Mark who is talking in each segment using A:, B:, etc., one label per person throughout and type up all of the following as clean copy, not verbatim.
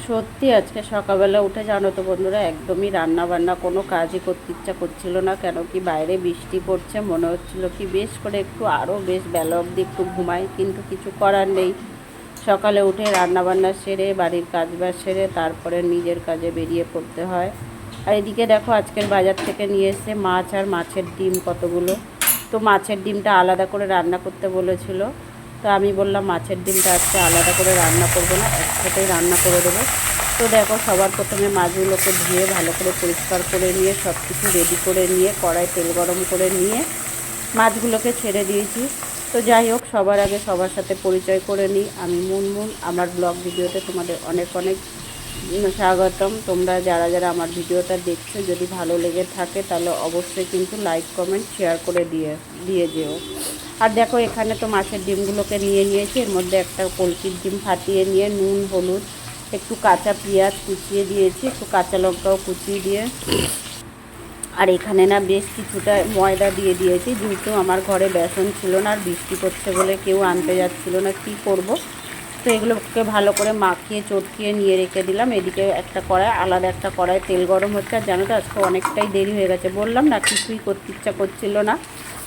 A: সত্যি আজকে সকালবেলা উঠে জানো তো বন্ধুরা, একদমই রান্না বান্না কোনো কাজই করতে ইচ্ছা করছিল না। কেন কি বাইরে বৃষ্টি পড়ছে, মনে হচ্ছিল কি বেশ করে একটু আরও বেশ বেলা অবধি একটু ঘুমাই, কিন্তু কিছু করার নেই। সকালে উঠে রান্না বান্না সেরে বাড়ির কাজবাজ সেরে তারপরে নিজের কাজে বেরিয়ে পড়তে হয়। আর এদিকে দেখো আজকের বাজার থেকে নিয়ে এসে মাছ আর মাছের ডিম কতগুলো। তো মাছের ডিমটা আলাদা করে রান্না করতে বলেছিল, তো আমি বললাম মাছের ডিমটা আজকে আলাদা করে রান্না করব না, একসাথেই রান্না করে দেবো। তো দেখো সবার প্রথমে মাছগুলোকে ধুয়ে ভালো করে পরিষ্কার করে নিয়ে সব কিছু রেডি করে নিয়ে কড়াই তেল গরম করে নিয়ে মাছগুলোকে ছেড়ে দিয়েছি। তো যাই হোক, সবার আগে সবার সাথে পরিচয় করে নিই। আমি মুনমুন, আমার ব্লগ ভিডিওতে তোমাদের অনেক অনেক স্বাগতম। তোমরা যারা যারা আমার ভিডিওটা দেখছো, যদি ভালো লেগে থাকে তাহলে অবশ্যই কিন্তু লাইক কমেন্ট শেয়ার করে দিয়ে যেও। আর দেখো এখানে তো মাছের ডিমগুলোকে নিয়ে নিয়েছি, এর মধ্যে একটা পোলট্রির ডিম ফাটিয়ে নিয়ে নুন হলুদ একটু কাঁচা পেঁয়াজ কুচিয়ে দিয়েছি, একটু কাঁচা লঙ্কাও কুচিয়ে দিয়ে। আর এখানে না বেশ কিছুটা ময়দা দিয়ে দিয়েছি, যেহেতু আমার ঘরে বেসন ছিল না আর বৃষ্টি পড়ছে বলে কেউ আনতে যাচ্ছিলো না, কী করব। তো এগুলোকে ভালো করে মাখিয়ে চটকিয়ে নিয়ে রেখে দিলাম। এদিকে একটা কড়াই, আলাদা একটা কড়াই তেল গরম হচ্ছে। আর জানো তো আজকে অনেকটাই দেরি হয়ে গেছে, বললাম না কিছুই করতে ইচ্ছা করছিল না।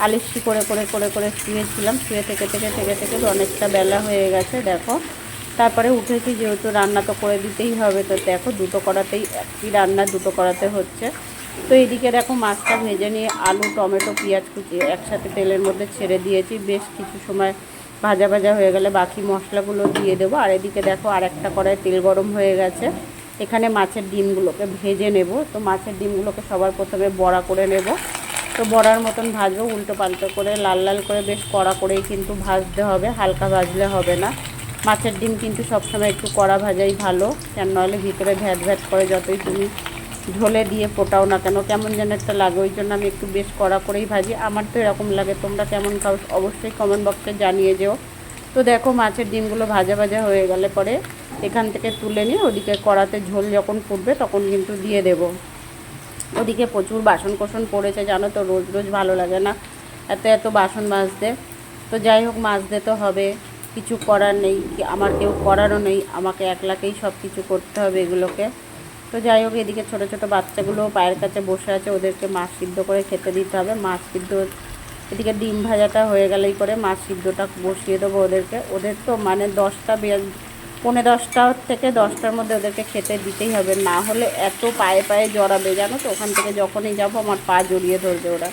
A: আলিস্যি করে করে করে করে শুয়েছিলাম, শুয়ে থেকে অনেকটা বেলা হয়ে গেছে দেখো। তারপরে উঠেছি, যেহেতু রান্না তো করে দিতেই হবে, তো দেখো দুটো কড়াতেই একই রান্না দুটো কড়াতে হচ্ছে। তো এদিকে দেখো মাছটা ভেজে নিয়ে আলু টমেটো পেঁয়াজ কুচি একসাথে তেলের মধ্যে ছেড়ে দিয়েছি। বেশ কিছু সময় ভাজা ভাজা হয়ে গেলে বাকি মশলাগুলো দিয়ে দেবো। আর এদিকে দেখো আর একটা কড়াই তেল গরম হয়ে গেছে, এখানে মাছের ডিমগুলোকে ভেজে নেব। তো মাছের ডিমগুলোকে সবার প্রথমে বড়া করে নেব। তো বড়ার মতন ভাজবো, উল্টো পাল্টো করে লাল লাল করে বেশ কড়া করেই কিন্তু ভাজতে হবে, হালকা ভাজলে হবে না। মাছের ডিম কিন্তু সবসময় একটু কড়া ভাজাই ভালো, কেন নইলে ভিতরে ভ্যাট ভ্যাট করে যতই তুমি ঝোলে দিয়ে ফোটাও না কেন কেমন যেন একটা লাগে। ওই জন্য আমি একটু বেশ কড়া করেই ভাজি, আমার তো এরকম লাগে। তোমরা কেমন খাও অবশ্যই কমেন্ট বক্সে জানিয়ে যেও। তো দেখো মাছের ডিমগুলো ভাজা ভাজা হয়ে গেলে পরে এখান থেকে তুলে নিয়ে ওদিকে কড়াতে ঝোল যখন ফুটবে তখন কিন্তু দিয়ে দেব। ওদিকে প্রচুর বাসন কোসন পড়েছে জানো তো, রোজ রোজ ভালো লাগে না এত এত বাসন মাজতে। তো যাই হোক মাজতে তো হবে, কিছু করার নেই, আমার কেউ করারও নেই, আমাকে একলাকেই সব কিছু করতে হবে এগুলোকে। তো যাই হোক, এদিকে ছোটো ছোটো বাচ্চাগুলো পায়ের কাছে বসে আছে, ওদেরকে মাছ সিদ্ধ করে খেতে দিতে হবে। মাছ সিদ্ধ এদিকে ডিম ভাজাটা হয়ে গেলেই পরে মাছ সিদ্ধটা বসিয়ে দেবো ওদেরকে। ওদের তো মানে 10টা 10টার মধ্যে ওদেরকে খেতে দিতেই হবে, না হলে এত পায়ে পায়ে জড়াবে জানো তো। ওখান থেকে যখনই যাবো আমার পা জড়িয়ে ধরবে ওরা,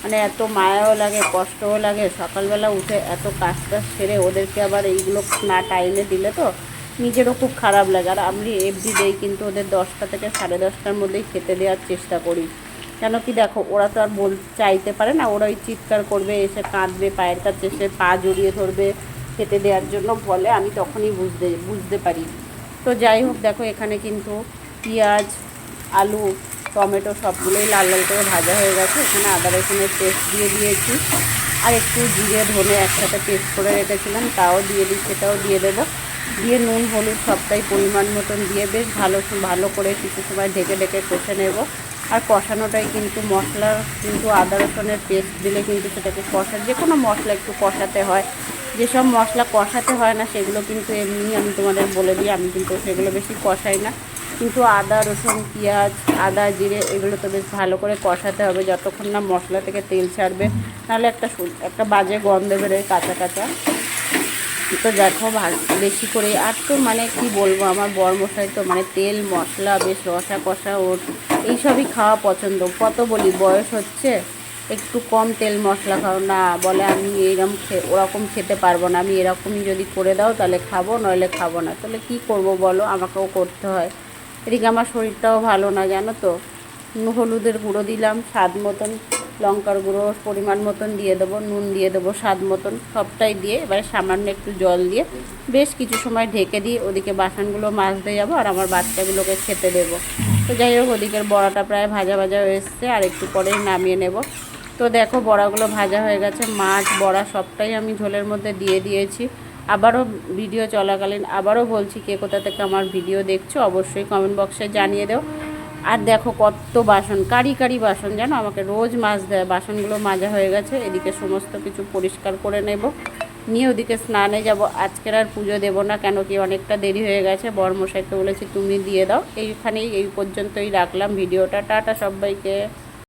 A: মানে এত মায়াও লাগে কষ্টও লাগে। সকালবেলা উঠে এত কাজ টাজ সেরে ওদেরকে আবার এইগুলো না টাইমে দিলে তো নিজেরও খুব খারাপ লাগে। আর আমি এভরিডেই কিন্তু ওদের 10টা থেকে 10:30টার মধ্যেই খেতে দেওয়ার চেষ্টা করি। কেন কি দেখো ওরা তো আর চাইতে পারে না, ওরা ওই চিৎকার করবে, এসে কাঁদবে, পায়ের কাছে এসে পা জড়িয়ে ধরবে খেতে দেওয়ার জন্য বলে, আমি তখনই বুঝতে পারি। তো যাই হোক দেখো এখানে কিন্তু পেঁয়াজ আলু টমেটো সবগুলোই লাল লাল করে ভাজা হয়ে গেছে। এখানে আদা রসুনের পেস্ট দিয়ে দিয়েছি, আর একটু জিরে ধনে একসাথে পেস্ট করে রেখেছিলাম তাও দিয়ে দিই, সেটাও দিয়ে দেবো। দিয়ে নুন হলুদ সবটাই পরিমাণ মতন দিয়ে বেশ ভালো করে কিছু সময় ঢেকে ঢেকে কষে নেব। আর কষানোটাই কিন্তু মশলা কিন্তু আদা রসুনের পেস্ট দিলে কিন্তু সেটাকে যে কোনো মশলা একটু কষাতে হয়। যেসব মশলা কষাতে হয় না সেগুলো কিন্তু এমনি আমি তোমাদের বলে দিই, আমি কিন্তু সেগুলো বেশি কষাই না। কিন্তু আদা রসুন পেঁয়াজ আদা জিরে এগুলো তো বেশ ভালো করে কষাতে হবে যতক্ষণ না মশলা থেকে তেল ছাড়বে, নাহলে একটা বাজে গন্ধ বেরোয় কাঁচা কাঁচা। তো দেখো বেশি করে। আর তো মানে কি বলবো, আমার বরমশাই তো মানে তেল মশলা বেশ রসা কষা ওর এইসবই খাওয়া পছন্দ। কত বলি বয়স হচ্ছে, একটু কম তেল মশলা খাও না, বলে আমি ওরকম খেতে পারবো না, আমি এরকমই যদি করে দাও তাহলে খাবো, নইলে খাবো না। তাহলে কি করব বলো, আমাকেও করতে হয়। এদিকে আমার শরীরটাও ভালো না জানো তো। হলুদের গুঁড়ো দিলাম স্বাদ মতন, লঙ্কার গুঁড়ো পরিমাণ মতন দিয়ে দেবো, নুন দিয়ে দেবো স্বাদ মতন, সবটাই দিয়ে এবারে সামান্য একটু জল দিয়ে বেশ কিছু সময় ঢেকে দিয়ে ওদিকে বাসনগুলো মাজতে যাবো আর আমার বাচ্চাগুলোকে খেতে দেবো। তো যাই হোক ওদিকের বড়াটা প্রায় ভাজা ভাজা হয়ে এসছে, আর একটু পরেই নামিয়ে নেব। তো দেখো বড়াগুলো ভাজা হয়ে গেছে, মাছ বড়া সবটাই আমি ঝোলের মধ্যে দিয়ে দিয়েছি। আবারও ভিডিও চলাকালীন আবারও বলছি, কে কোথা থেকে আমার ভিডিও দেখছো অবশ্যই কমেন্ট বক্সে জানিয়ে দাও। আর দেখো কত বাসন, কারি বাসন জানো, আমাকে রোজ মাছ দেয়। বাসনগুলো মাজা হয়ে গেছে, এদিকে সমস্ত কিছু পরিষ্কার করে নেব। নিয়ে ওদিকে স্নানে যাব। আজকের আর পুজো দেবো না, কেন কি অনেকটা দেরি হয়ে গেছে। বরমশাইকে বলেছি তুমি দিয়ে দাও। এইখানেই এই পর্যন্তই রাখলাম ভিডিওটা। টাটা সবাইকে।